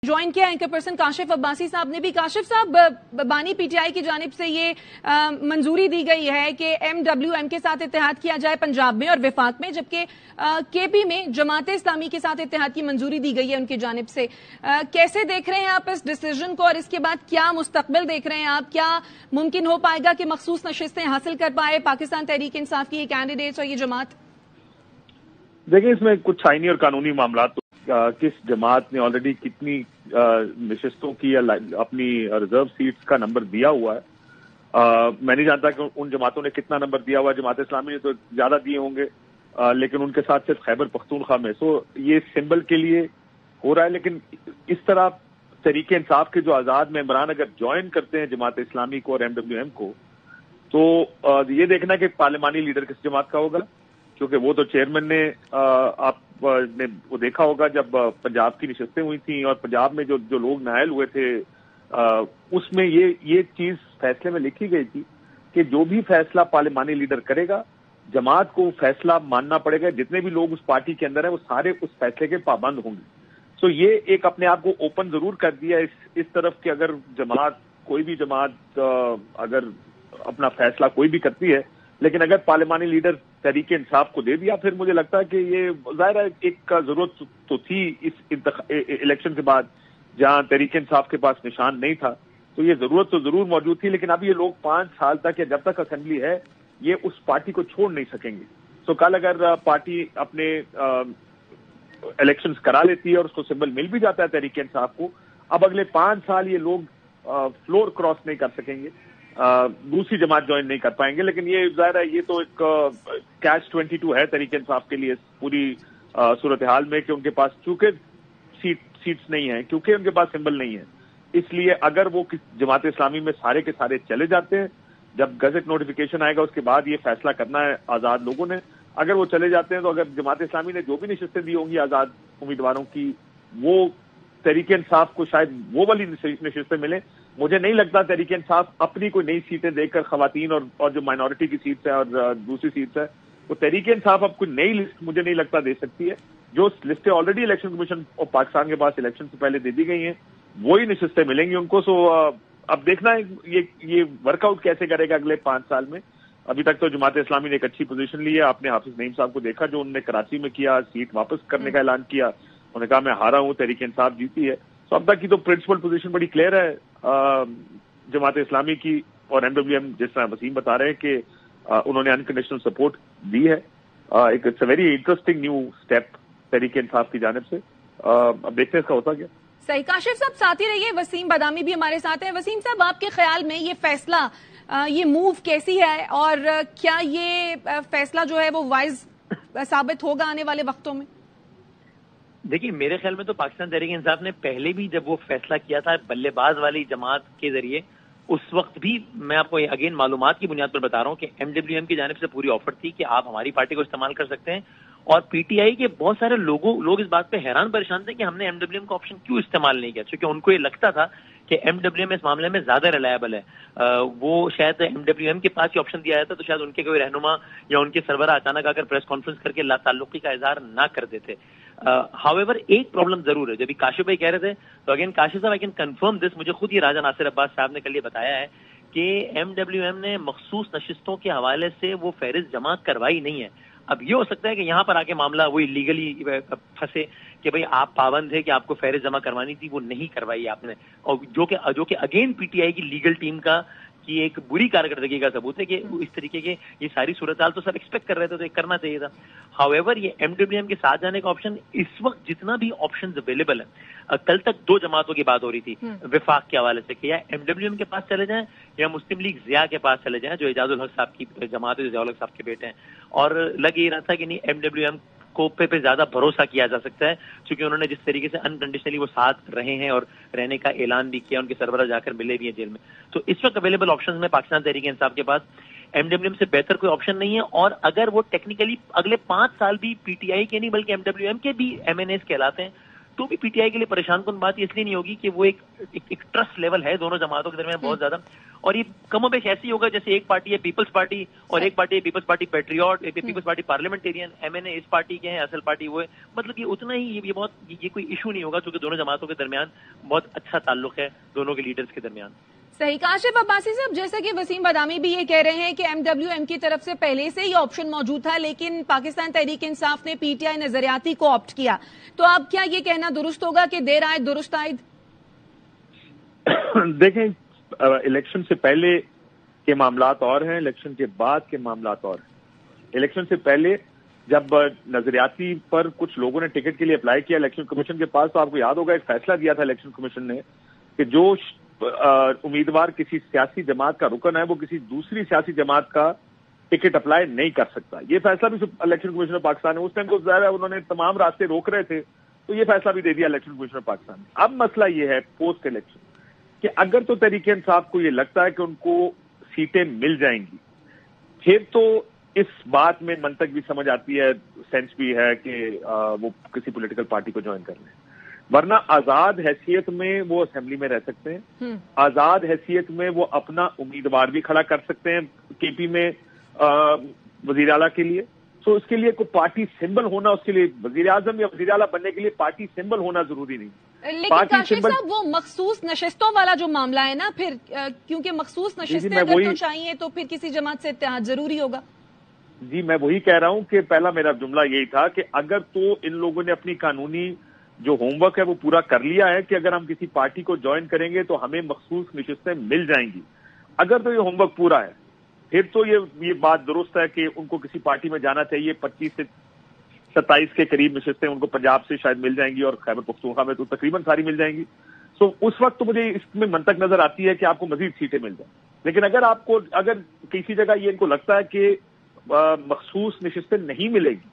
Join किया anchor person Kashif Abbasi साहब ने भी। काशिफ साहब, बानी पीटीआई की जानिब से ये मंजूरी दी गई है कि एमडब्ल्यूएम के साथ इत्तेहाद किया जाए पंजाब में और विफाक में, जबकि केपी में जमात इस्लामी के साथ इत्तेहाद की मंजूरी दी गई है उनकी जानिब से। कैसे देख रहे हैं आप इस डिसीजन को, और इसके बाद क्या मुस्तकबिल देख रहे हैं आप? क्या मुमकिन हो पाएगा कि मखसूस नशिस्तें हासिल कर पाए पाकिस्तान तहरीक इंसाफ की ये कैंडिडेट्स और ये जमात? देखिए, इसमें कुछ आईनी और कानूनी मामला तो किस जमात ने ऑलरेडी कितनी नशिस्तों की या अपनी रिजर्व सीट्स का नंबर दिया हुआ है, मैं नहीं जानता कि उन जमातों ने कितना नंबर दिया हुआ है। जमात इस्लामी ने तो ज्यादा दिए होंगे, लेकिन उनके साथ सिर्फ खैबर पख्तूनख्वा में। सो ये सिंबल के लिए हो रहा है, लेकिन इस तरह तहरीक इंसाफ के जो आजाद मेंबरान अगर ज्वाइन करते हैं जमात इस्लामी को और एमडब्ल्यूएम को, तो ये देखना कि पार्लिमानी लीडर किस जमात का होगा, क्योंकि वो तो चेयरमैन ने आपने वो देखा होगा जब पंजाब की नशिस्तें हुई थी और पंजाब में जो लोग नायल हुए थे, उसमें ये चीज फैसले में लिखी गई थी कि जो भी फैसला पार्लिमानी लीडर करेगा, जमात को फैसला मानना पड़ेगा। जितने भी लोग उस पार्टी के अंदर हैं वो सारे उस फैसले के पाबंद होंगे। सो ये एक अपने आप को ओपन जरूर कर दिया इस तरफ कि अगर कोई भी जमात अगर अपना फैसला कोई भी करती है, लेकिन अगर पार्लिमानी लीडर तहरीक इंसाफ को दे दिया, फिर मुझे लगता है कि ये ज़ाहिर है एक जरूरत तो थी इस इलेक्शन के बाद, जहां तहरीक इंसाफ के पास निशान नहीं था, तो ये जरूरत तो जरूर मौजूद थी। लेकिन अब ये लोग 5 साल तक या जब तक असेंबली है, ये उस पार्टी को छोड़ नहीं सकेंगे। तो कल अगर पार्टी अपने इलेक्शंस करा लेती है और उसको सिंबल मिल भी जाता है तहरीक इंसाफ को, अब अगले 5 साल ये लोग फ्लोर क्रॉस नहीं कर सकेंगे, दूसरी जमात ज्वाइन नहीं कर पाएंगे। लेकिन ये जाहिर है ये तो एक कैच 22 है तहरीक इंसाफ के लिए पूरी सूरत हाल में, कि उनके पास चूंकि सीट्स नहीं है, क्योंकि उनके पास सिंबल नहीं है, इसलिए अगर वो जमात इस्लामी में सारे के सारे चले जाते हैं, जब गजट नोटिफिकेशन आएगा उसके बाद ये फैसला करना है आजाद लोगों ने, अगर वो चले जाते हैं तो अगर जमात इस्लामी ने जो भी नशिस्तें दी होंगी आजाद उम्मीदवारों की, वो तहरीक इंसाफ को शायद वो वाली नशिस्तें मिले। मुझे नहीं लगता तहरीक इंसाफ अपनी कोई नई सीटें देकर खवातीन और जो माइनॉरिटी की सीट्स है और दूसरी सीट्स है, वो तहरीक इंसाफ अब कोई नई लिस्ट मुझे नहीं लगता दे सकती है। जो लिस्टें ऑलरेडी इलेक्शन कमीशन और पाकिस्तान के पास इलेक्शन से पहले दे दी गई हैं, वही नशिस्तें मिलेंगी उनको। सो अब देखना है ये वर्कआउट कैसे करेगा अगले 5 साल में। अभी तक तो जमात इस्लामी ने एक अच्छी पोजीशन ली है। आपने हाफिज नईम साहब को देखा, जो उन्होंने कराची में किया, सीट वापस करने का ऐलान किया, उन्होंने कहा मैं हारा हूं, तहरीक इंसाफ जीती है। तो अब तक की तो प्रिंसिपल पोजीशन बड़ी क्लियर है जमात इस्लामी की, और एमडब्ल्यूएम जिस तरह वसीम बता रहे हैं कि उन्होंने अनकंडीशनल सपोर्ट दी है। It's a very interesting new step Tehreek Insaf की जानिब से। अब देखते हैं इसका होता क्या। सही। काशिफ साहब साथ ही रहिए, वसीम बदामी भी हमारे साथ हैं। वसीम साहब, आपके ख्याल में ये फैसला, ये मूव कैसी है, और क्या ये फैसला जो है वो वाइज साबित होगा आने वाले वक्तों में? देखिए, मेरे ख्याल में तो पाकिस्तान तहरीक इंसाफ ने पहले भी जब वो फैसला किया था बल्लेबाज वाली जमात के जरिए, उस वक्त भी मैं आपको अगेन मालूमात की बुनियाद पर बता रहा हूँ कि एमडब्ल्यूएम की जानिब से पूरी ऑफर थी कि आप हमारी पार्टी को इस्तेमाल कर सकते हैं, और पीटीआई के बहुत सारे लोग इस बात पे हैरान परेशान थे कि हमने एमडब्ल्यूएम का ऑप्शन क्यों इस्तेमाल नहीं किया, क्योंकि उनको ये लगता था कि एमडब्ल्यूएम इस मामले में ज्यादा रिलायबल है। वो शायद एमडब्ल्यूएम के पास ही ऑप्शन दिया जाता तो शायद उनके कोई रहनुमा या उनके सरबराह अचानक आकर प्रेस कॉन्फ्रेंस करके लाताल्लुकी का इजहार ना कर देते। हाउएवर एक प्रॉब्लम जरूर है, जब भी काशिफ भाई कह रहे थे, तो अगेन काशिफ साहब आई कैन कंफर्म दिस, मुझे खुद ये राजा नासिर अब्बास साहब ने कल ये बताया है कि एमडब्ल्यूएम ने मखसूस नशिस्तों के हवाले से वो फहरिस्त जमा करवाई नहीं है। अब ये हो सकता है कि यहाँ पर आके मामला वो इलीगली फंसे कि भाई आप पाबंद है कि आपको फहरिस्त जमा करवानी थी, वो नहीं करवाई आपने, और जो कि अगेन पीटीआई की लीगल टीम का की एक बुरी कारकर्दगी का सबूत है कि इस तरीके के ये सारी सूरत हाल तो सब एक्सपेक्ट कर रहे थे, तो ये करना चाहिए था। हाउएवर ये एमडब्ल्यूएम के साथ जाने का ऑप्शन, इस वक्त जितना भी ऑप्शन अवेलेबल है, कल तक 2 जमातों की बात हो रही थी विफाक के हवाले से कि या एमडब्ल्यूएम के पास चले जाएं या मुस्लिम लीग जिया के पास चले जाएं, जो एजाजुल हक साहब की जमात है, जो जियाउल हक साहब के बेटे हैं, और लग ये रहा था कि नहीं एमडब्ल्यूएम को पे ज्यादा भरोसा किया जा सकता है, क्योंकि उन्होंने जिस तरीके से अनकंडीशनली वो साथ रहे हैं और रहने का ऐलान भी किया, उनके सरबराह जाकर मिले भी हैं जेल में। तो इस वक्त अवेलेबल ऑप्शन में पाकिस्तान तहरीक इंसाफ के पास एमडब्ल्यूएम से बेहतर कोई ऑप्शन नहीं है, और अगर वो टेक्निकली अगले 5 साल भी पीटीआई के नहीं बल्कि एमडब्ल्यूएम के भी एमएनएस कहलाते हैं, تو بھی پی ٹی آئی کے لیے پریشان کن بات اس لیے نہیں ہوگی کہ وہ ایک ٹرسٹ لیول ہے دونوں جماعتوں کے درمیان بہت زیادہ, اور یہ کم و بیش ایسی ہوگا جیسے ایک پارٹی ہے پیپلز پارٹی اور ایک پارٹی ہے peoples party patriot, peoples party parliamentarians, M N A اس پارٹی کے ہیں, اصل پارٹی وہ ہے. مطلب یہ اتنا ہی یہ کوئی ایشو نہیں ہوگا چونکہ دونوں جماعتوں کے درمیان بہت اچھا تعلق ہے دونوں کے لیڈرز کے درمیان. صحیح. کاشف عباسی صاحب, جیسا کہ وسیم بادامی بھی یہ کہہ رہے ہیں کہ ایم ڈبلیو ایم کی طرف سے پہلے سے یہ آپشن موجود تھا لیکن پاکستان تحریک انصاف نے پی ٹی آئی نظریاتی کو آپٹ کیا, تو اب کیا یہ کہنا درست ہوگا کہ دیر آئے درست آئے؟ دیکھیں, الیکشن سے پہلے کے معاملات اور ہیں, الیکشن کے بعد کے معاملات اور ہیں. الیکشن سے پہلے جب نظریاتی پر کچھ لوگوں نے ٹکٹ کے لیے اپلائی کیا الیکشن کمیشن کے پاس, تو آپ کو یاد ہوگا ایک فیصلہ دیا تھا الیکشن کمیشن نے کہ جو امیدوار کسی سیاسی جماعت کا رکن ہے وہ کسی دوسری سیاسی جماعت کا ٹکٹ اپلائی نہیں کر سکتا. یہ فیصلہ بھی الیکشن کمیشن آف پاکستان نے, اس ٹائم کو ظاہر ہے انہوں نے تمام راستے روک رہے تھے تو یہ فیصلہ بھی دے دیا الیکشن کمیشن آف پاکستان نے. اب مسئلہ یہ ہے پوسٹ الیکشن کہ اگر تو تحریک انصاف کو یہ لگتا ہے کہ ان کو سیٹیں مل جائیں گی, پھر تو اس بات میں منطق بھی سمجھ آتی ہے, سینس بھی ہے کہ وہ کسی پولیٹیکل پارٹی کو جوائن کر لیں, ورنہ آزاد حیثیت میں وہ اسمبلی میں رہ سکتے ہیں, آزاد حیثیت میں وہ اپنا امیدوار بھی کھڑا کر سکتے ہیں کے پی میں وزیر اعلیٰ کے لیے. تو اس کے لیے کوئی پارٹی سمبل ہونا, اس کے لیے وزیر اعظم یا وزیر اعلیٰ بننے کے لیے پارٹی سمبل ہونا ضروری نہیں. لیکن کاشف صاحب وہ مخصوص نشستوں والا جو معاملہ ہے نا, پھر کیونکہ مخصوص نشستیں اگر تو چاہیے تو پھر کسی جماعت سے اتحاد ضروری ہوگا. جی میں وہی کہہ رہا ہوں کہ پہلا میرا جملہ یہی تھا کہ اگر تو ان لوگوں نے اپنی قانونی جو ہوم ورک ہے وہ پورا کر لیا ہے کہ اگر ہم کسی پارٹی کو جوائن کریں گے تو ہمیں مخصوص نشستیں مل جائیں گی, اگر تو یہ ہوم ورک پورا ہے پھر تو یہ بات درست ہے کہ ان کو کسی پارٹی میں جانا چاہیے. 25 سے 27 کے قریب نشستیں ان کو پنجاب سے شاید مل جائیں گی اور خیبر پختونخوا میں تو تقریباً ساری مل جائیں گی. سو اس وقت تو مجھے اس میں منطق نظر آتی ہے کہ آپ کو مزید سیٹیں مل جائیں. لیکن اگر کسی جگہ یہ ان کو لگتا ہے کہ مخصوص نشستیں نہیں ملے گی,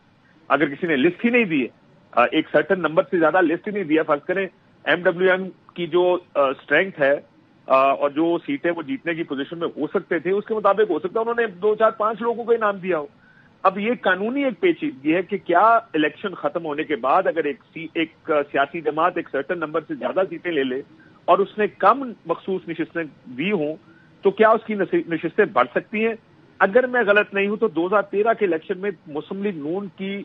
اگر کسی نے لسٹ ہی نہیں دی ہے, ایک سرٹن نمبر سے زیادہ لسٹ ہی نہیں دیا, فرض کریں ایم ڈبلیو ایم کی جو اسٹرینتھ ہے اور جو سیٹیں وہ جیتنے کی پوزیشن میں ہو سکتے تھے اس کے مطابق ہو سکتا ہے انہوں نے 2 4 5 لوگوں کو انعام دیا ہو. اب یہ قانونی ایک پیچیدگی ہے کہ کیا الیکشن ختم ہونے کے بعد اگر ایک سیاسی جماعت ایک سرٹن نمبر سے زیادہ سیٹیں لے لے اور اس نے کم مخصوص نشستیں دی ہوں تو کیا اس کی نشستیں بڑھ سکتی ہیں. اگر میں غلط نہیں ہوں تو 2013 کے الیکشن میں مسلم لیگ نون کی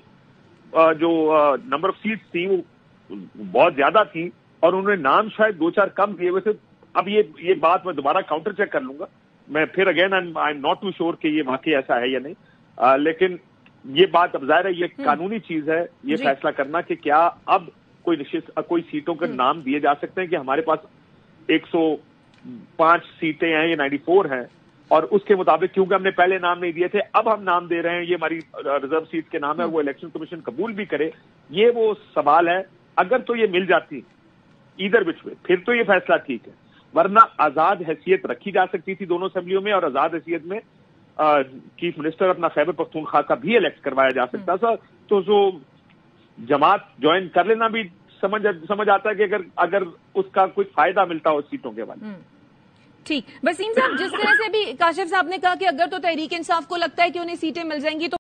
جو نمبر آف سیٹس تھیں وہ بہت زیادہ تھیں اور انہوں نے نام شاید 2 4 کم دیے ہوئے تھے. اب یہ بات میں دوبارہ کاؤنٹر چیک کر لوں گا, میں پھر again I am not too sure کہ یہ واقعی ایسا ہے یا نہیں, لیکن یہ بات اب ظاہر ہے یہ قانونی چیز ہے یہ فیصلہ کرنا کہ کیا اب کوئی سیٹوں کے نام دیے جا سکتے ہیں کہ ہمارے پاس 105 سیٹیں ہیں یا 94 ہیں اور اس کے مطابق کیونکہ ہم نے پہلے نام نہیں دیے تھے اب ہم نام دے رہے ہیں, یہ ہماری ریزرو سیٹ کے نام ہے, وہ الیکشن کمیشن قبول بھی کرے. یہ وہ سوال ہے. اگر تو یہ مل جاتی ادھر وچ میں پھر تو یہ فیصلہ ٹھیک ہے, ورنہ آزاد حیثیت رکھی جا سکتی تھی دونوں اسمبلیوں میں اور آزاد حیثیت میں چیف منسٹر اپنا خیبر پختونخوا کا بھی الیکٹ کروایا جا سکتا تھا. تو جو جماعت جوائن کر لینا بھی سمجھ آتا ہے کہ اگر اس کا کوئی فائدہ ملتا ہو سیٹوں کے بعد. ٹھیک. وسیم صاحب, جس طرح سے بھی کاشف صاحب نے کہا کہ اگر تو تحریک انصاف کو لگتا ہے کہ انہیں سیٹیں مل جائیں گی تو